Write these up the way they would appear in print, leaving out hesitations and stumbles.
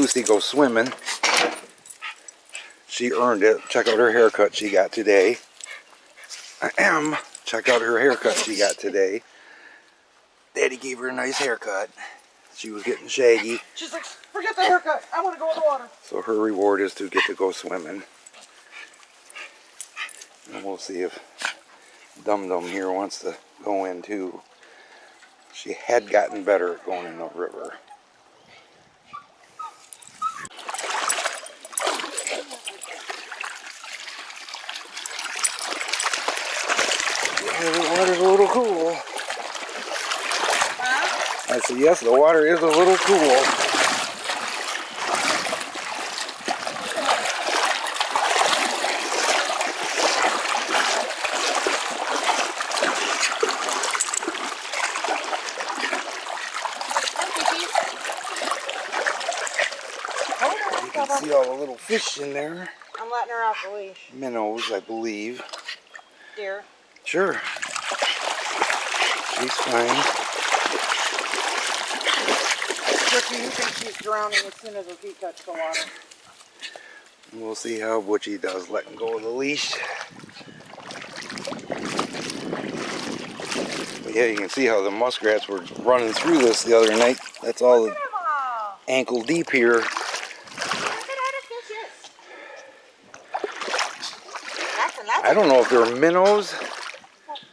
Lucy go swimming. She earned it. Check out her haircut she got today. Check out her haircut she got today. Daddy gave her a nice haircut. She was getting shaggy. She's like, forget the haircut. I want to go in the water. So her reward is to get to go swimming. And we'll see if Dum Dum here wants to go in too. She had gotten better at going in the river. Yeah, the water's a little cool. Huh? I said, yes, the water is a little cool. You can see all the little fish in there. I'm letting her off the leash. Minnows, I believe. Deer. Sure. She's fine. Ricky, you think she's drowning as soon as her feet touch the water? We'll see how Butchie does letting go of the leash. But yeah, you can see how the muskrats were running through this the other night. That's all the ankle deep here. I don't know if they're minnows.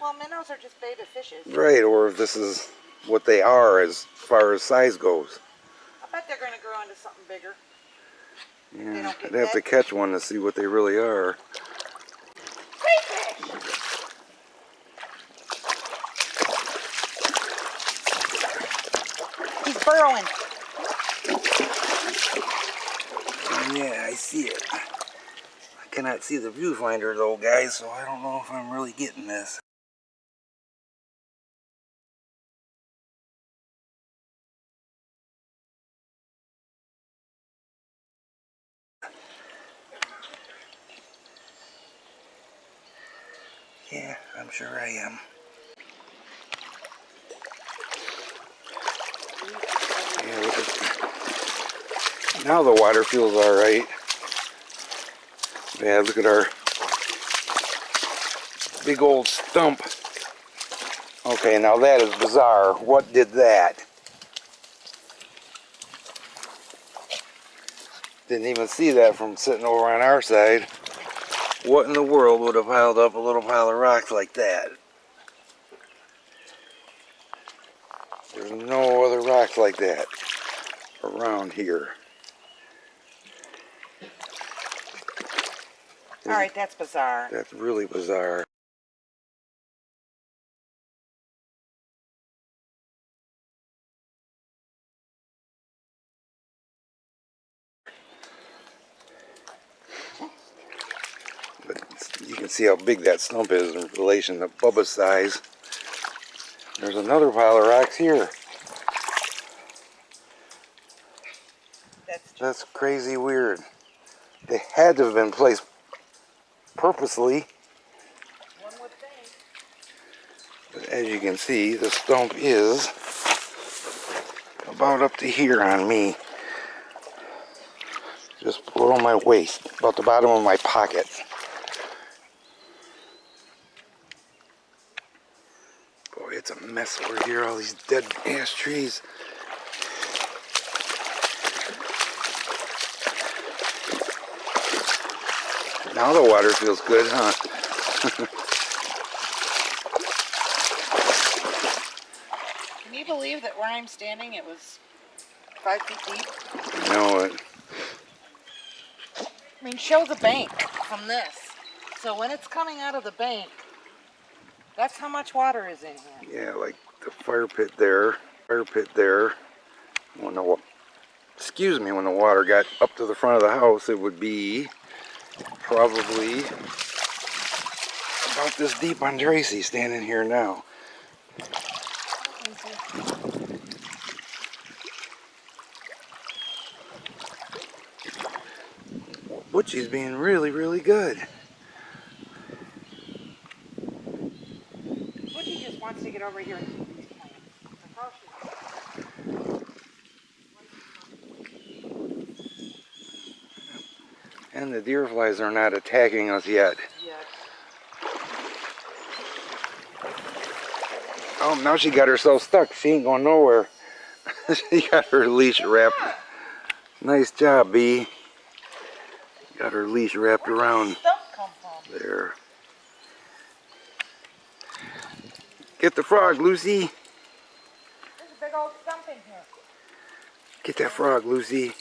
Well, minnows are just baby fishes. Right, or if this is what they are as far as size goes. I bet they're going to grow into something bigger. Yeah, I'd have to catch one to see what they really are. He's burrowing. Yeah, I see it. I cannot see the viewfinder though, guys, so I don't know if I'm really getting this. Yeah, I'm sure I am. Yeah, look at, now the water feels alright. Yeah, look at our big old stump. Okay, now that is bizarre. What did that? Didn't even see that from sitting over on our side. What in the world would have piled up a little pile of rocks like that? There's no other rocks like that around here. Alright, that's bizarre. That's really bizarre. But you can see how big that stump is in relation to Bubba's size. There's another pile of rocks here. That's crazy weird. They had to have been placed purposely. One would think. But as you can see, the stump is about up to here on me. Just below my waist, about the bottom of my pocket. Boy, it's a mess over here, all these dead ass trees. Now the water feels good, huh? Can you believe that where I'm standing it was 5 feet deep? I know it. I mean, show the bank from this. So when it's coming out of the bank, that's how much water is in here. Yeah, like the fire pit there. When the when the water got up to the front of the house, it would be probably about this deep on Tracy standing here now. Butchie's being really, really good. Butchie just wants to get over here and see these plants. And the deer flies are not attacking us yet. Oh, now she got herself stuck. She ain't going nowhere. She got her leash wrapped. Nice job, Bee. Got her leash wrapped around there. Get the frog, Lucy. There's a big old stump in here. Get that frog, Lucy.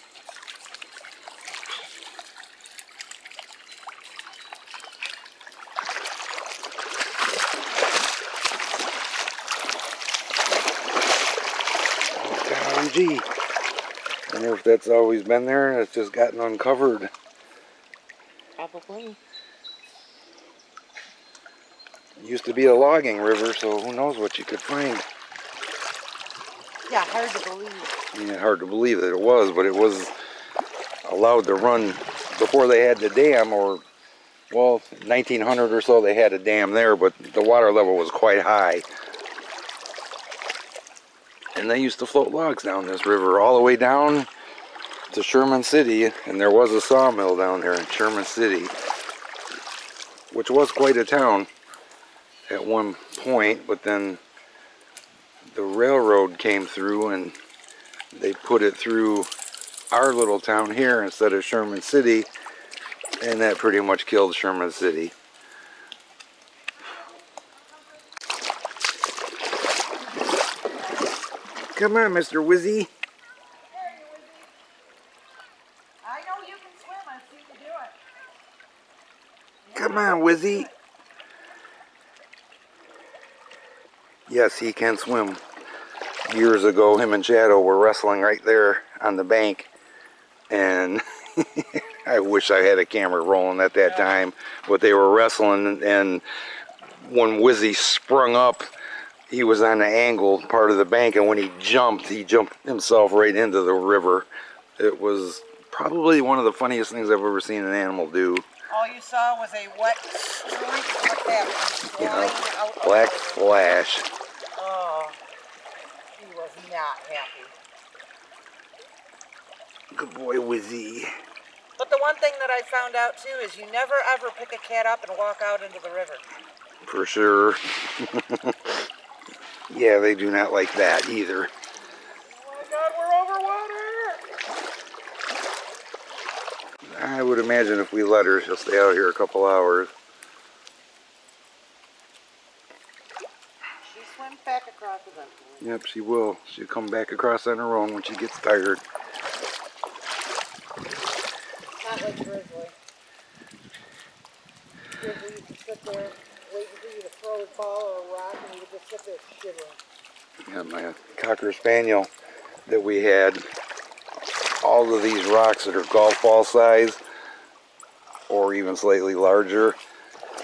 OMG. I wonder if that's always been there and it's just gotten uncovered. Probably. It used to be a logging river, so who knows what you could find. Yeah, hard to believe. Yeah, hard to believe that it was, but it was allowed to run before they had the dam, or, well, 1900 or so they had a dam there, but the water level was quite high. And they used to float logs down this river all the way down to Sherman City, and there was a sawmill down there in Sherman City, which was quite a town at one point, but then the railroad came through and they put it through our little town here instead of Sherman City, and that pretty much killed Sherman City. Come on, Mr. Wizzy. I know you can swim. I've seen you do it. Come on, Wizzy. Yes, he can swim. Years ago, him and Shadow were wrestling right there on the bank, and I wish I had a camera rolling at that time, but they were wrestling, and when Wizzy sprung up, he was on the angle part of the bank, and when he jumped himself right into the river. It was probably one of the funniest things I've ever seen an animal do. All you saw was a wet streak like that flying out. Black flash. Oh, he was not happy. Good boy, Wizzy. But the one thing that I found out too is you never ever pick a cat up and walk out into the river. For sure. Yeah, they do not like that either. Oh my God, we're over water! I would imagine if we let her, she'll stay out here a couple hours. She swims back across eventually. Yep, she will. She'll come back across on her own when she gets tired. Not like Grizzly. Grizzly used to sit there waiting for you to throw his ball or a rock, and he would just sit there shivering. Yeah, my Cocker Spaniel that we had, all of these rocks that are golf ball size or even slightly larger,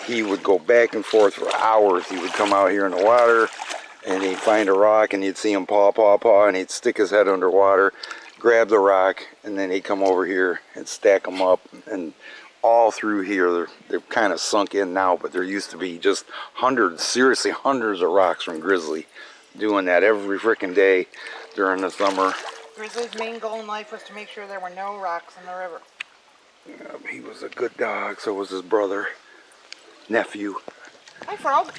he would go back and forth for hours. He would come out here in the water and he'd find a rock and you'd see him paw, paw, paw, and he'd stick his head underwater, grab the rock, and then he'd come over here and stack them up. And all through here, they're kind of sunk in now, but there used to be just hundreds, seriously hundreds of rocks from Grizzly doing that every freaking day during the summer. Grizzly's main goal in life was to make sure there were no rocks in the river. He was a good dog, so was his brother, nephew. Hi, Frog.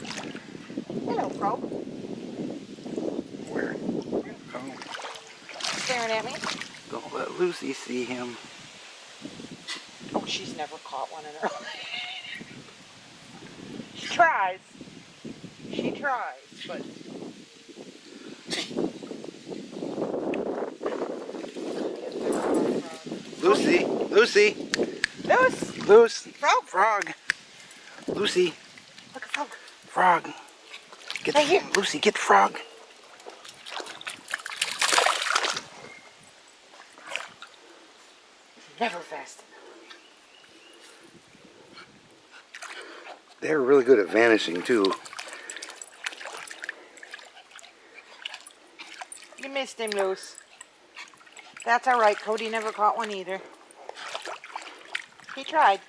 Hello, Frog. Where? Oh, Staring at me. don't let Lucy see him. Oh, she's never caught one in her life. She tries. She tries, but... Lucy, Lucy, Luce! Luce, Frog! frog, Lucy, Look at Frog. frog. Get Right here. Lucy, get the frog. Never fast enough. They're really good at vanishing too. You missed him, Luce. That's all right. Cody never caught one either. He tried.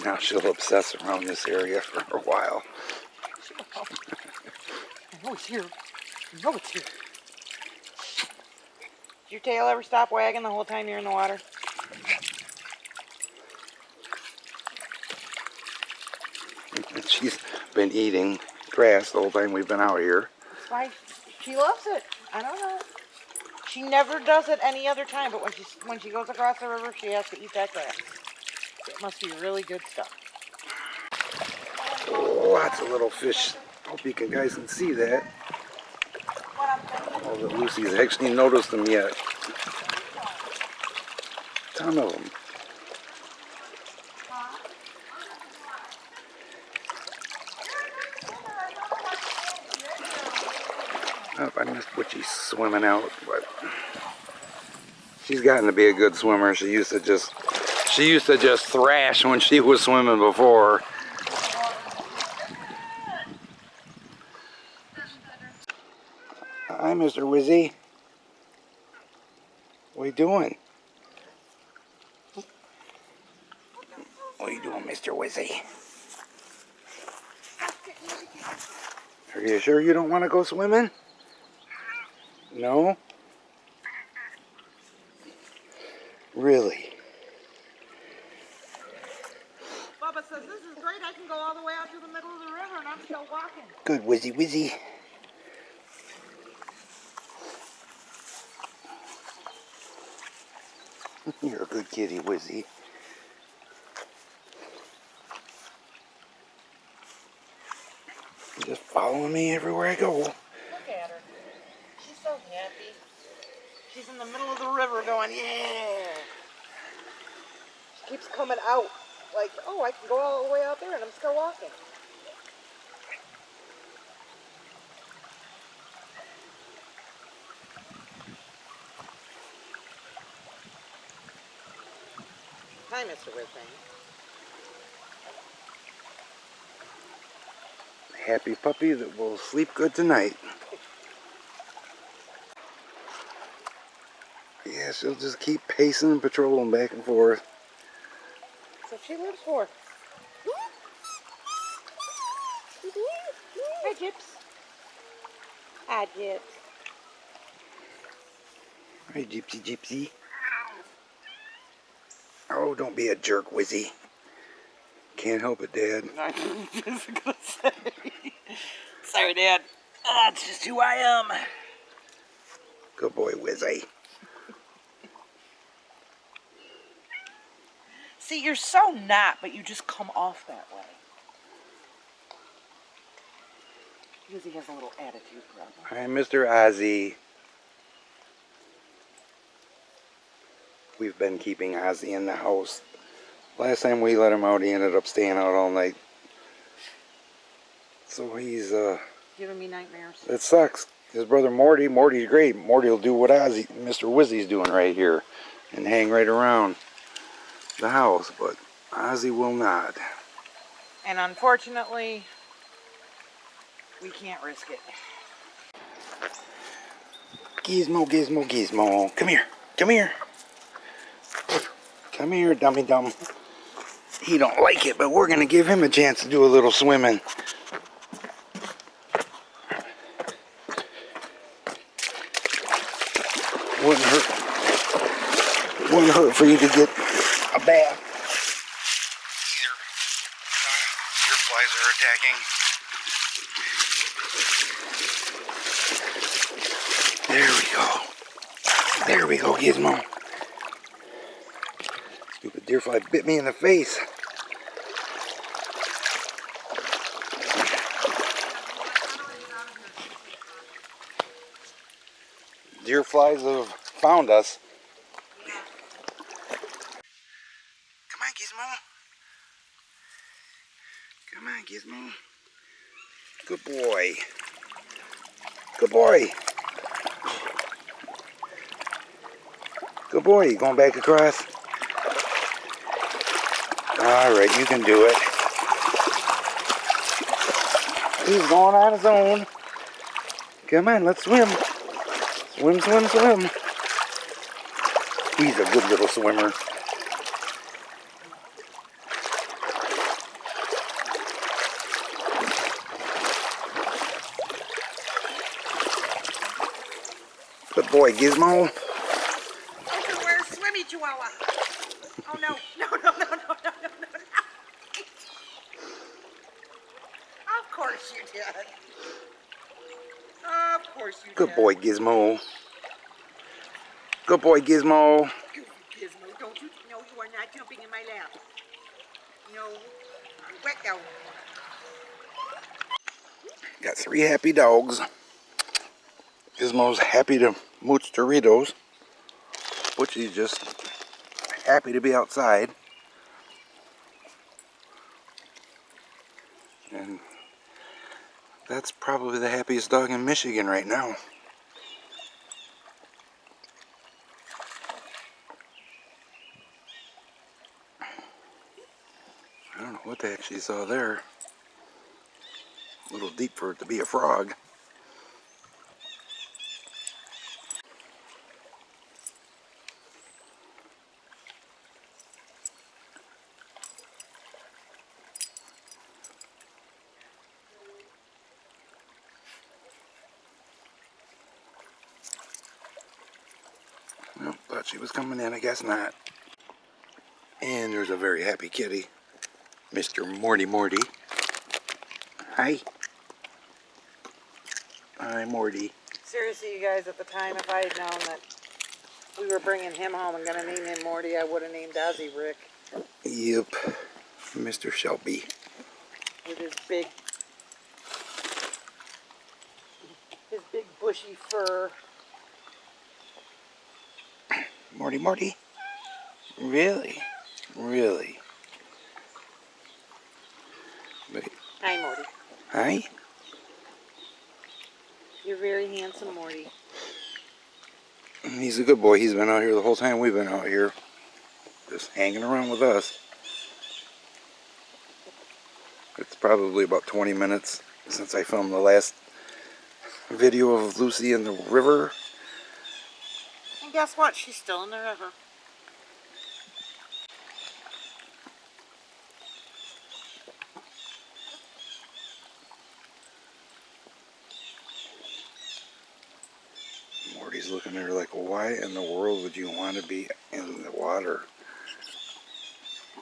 Now she'll obsess around this area for a while. I know he's here. No, it's you. Did your tail ever stop wagging the whole time you're in the water? She's been eating grass the whole time we've been out here. That's why she loves it. I don't know. She never does it any other time, but when she goes across the river, she has to eat that grass. It must be really good stuff. Lots of little fish. Hope you guys can see that. Oh, that Lucy's actually noticed them yet. Ton of them. Oh, I missed what she's swimming out, but she's gotten to be a good swimmer. She used to just thrash when she was swimming before. Hi, Mr. Wizzy. What are you doing? What are you doing, Mr. Wizzy? Are you sure you don't want to go swimming? No? Really? Bubba says, this is great. I can go all the way out to the middle of the river and I'm still walking. Good, Wizzy Wizzy. You're a good kitty, Wizzy. Just following me everywhere I go. Look at her. She's so happy. She's in the middle of the river going, yeah. She keeps coming out like, oh, I can go all the way out there and I'm still walking. Hi, Mr. Whitbang. Happy puppy that will sleep good tonight. Yeah, she'll just keep pacing and patrolling back and forth. That's what she lives for. Hi, Gyps. Hi, Gyps. Hi, Gypsy Gypsy. Oh, don't be a jerk, Wizzy. Can't help it, Dad. I was just gonna say. Sorry, Dad. That's just who I am. Good boy, Wizzy. See, you're so not, but you just come off that way. Because he has a little attitude problem. Hi, Mr. Ozzy. We've been keeping Ozzy in the house. Last time we let him out, he ended up staying out all night. So he's, Giving me nightmares. it sucks. His brother Morty's great. Morty will do what Mr. Wizzy's doing right here and hang right around the house, but Ozzy will not. And unfortunately, we can't risk it. Gizmo, Gizmo, Gizmo. Come here. Come here. Come here, dummy dum. He don't like it, but we're going to give him a chance to do a little swimming. Wouldn't hurt for you to get a bath. Either. Deer flies are attacking. There we go. There we go, Gizmo. Stupid deer fly bit me in the face. Deer flies have found us. Come on, Gizmo. Come on, Gizmo. Good boy. Good boy. Good boy. You going back across? Alright, you can do it. He's going on his own. Come on, let's swim. Swim, swim, swim. He's a good little swimmer. Good boy, Gizmo. Open, where's Swimmy Chihuahua? Oh no, no, no, no, no, no, no, no, no. Of course you did. Of course you did. Good boy, Gizmo. Good boy, Gizmo. Gizmo, don't you? No, you are not jumping in my lap. No, I'm wet now. Got 3 happy dogs. Gizmo's happy to mooch Doritos. Butchie's just happy to be outside. And that's probably the happiest dog in Michigan right now. I don't know what the heck she saw there. A little deep for it to be a frog. Well, thought she was coming in, I guess not. And there's a very happy kitty, Mr. Morty. Hi. Hi, Morty. Seriously, you guys, at the time, if I had known that we were bringing him home and gonna name him Morty, I would have named Ozzy Rick. Yep, Mr. Shelby. With his big bushy fur. Morty. Really? Really? But, Hi, Morty. hi? You're very handsome, Morty. He's a good boy. He's been out here the whole time we've been out here. Just hanging around with us. It's probably about 20 minutes since I filmed the last video of Lucy in the river. And guess what? She's still in the river. Morty's looking at her like, why in the world would you want to be in the water?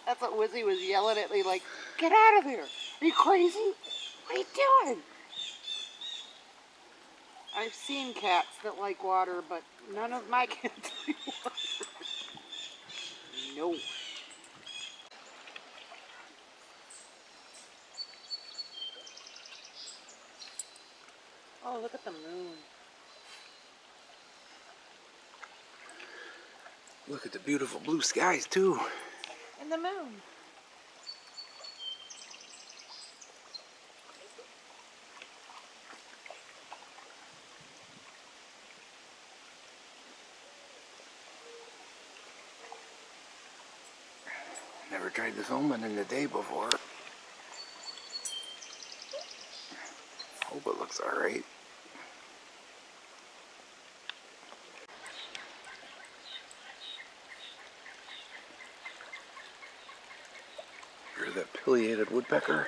That's what Wizzy was yelling at me, like, get out of there. Are you crazy? What are you doing? I've seen cats that like water, but none of my cats like water. No. Oh, look at the moon. Look at the beautiful blue skies, too. And the moon. Never tried to film it in the day before. Hope it looks alright. Hear that pileated woodpecker?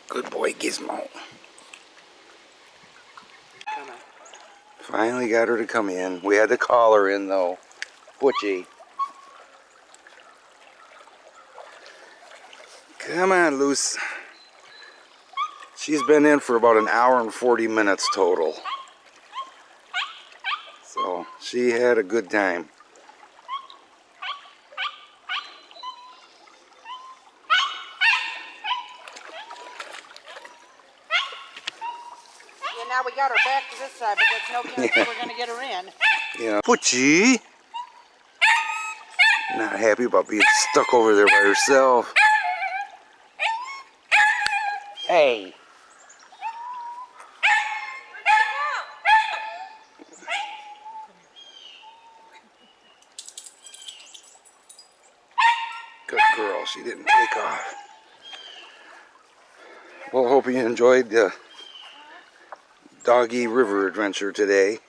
Good boy, Gizmo. Come on. Finally got her to come in. We had to call her in, though. Butchie. Come on, Luce. She's been in for about an hour and 40 minutes total. So she had a good time. Yeah, now we got her back to this side, but that's no guarantee we're going to get her in. Yeah. Butchie. Not happy about being stuck over there by herself. Hey. Good girl, she didn't take off. Well, hope you enjoyed the doggy river adventure today.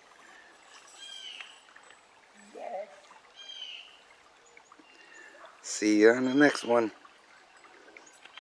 See you on the next one.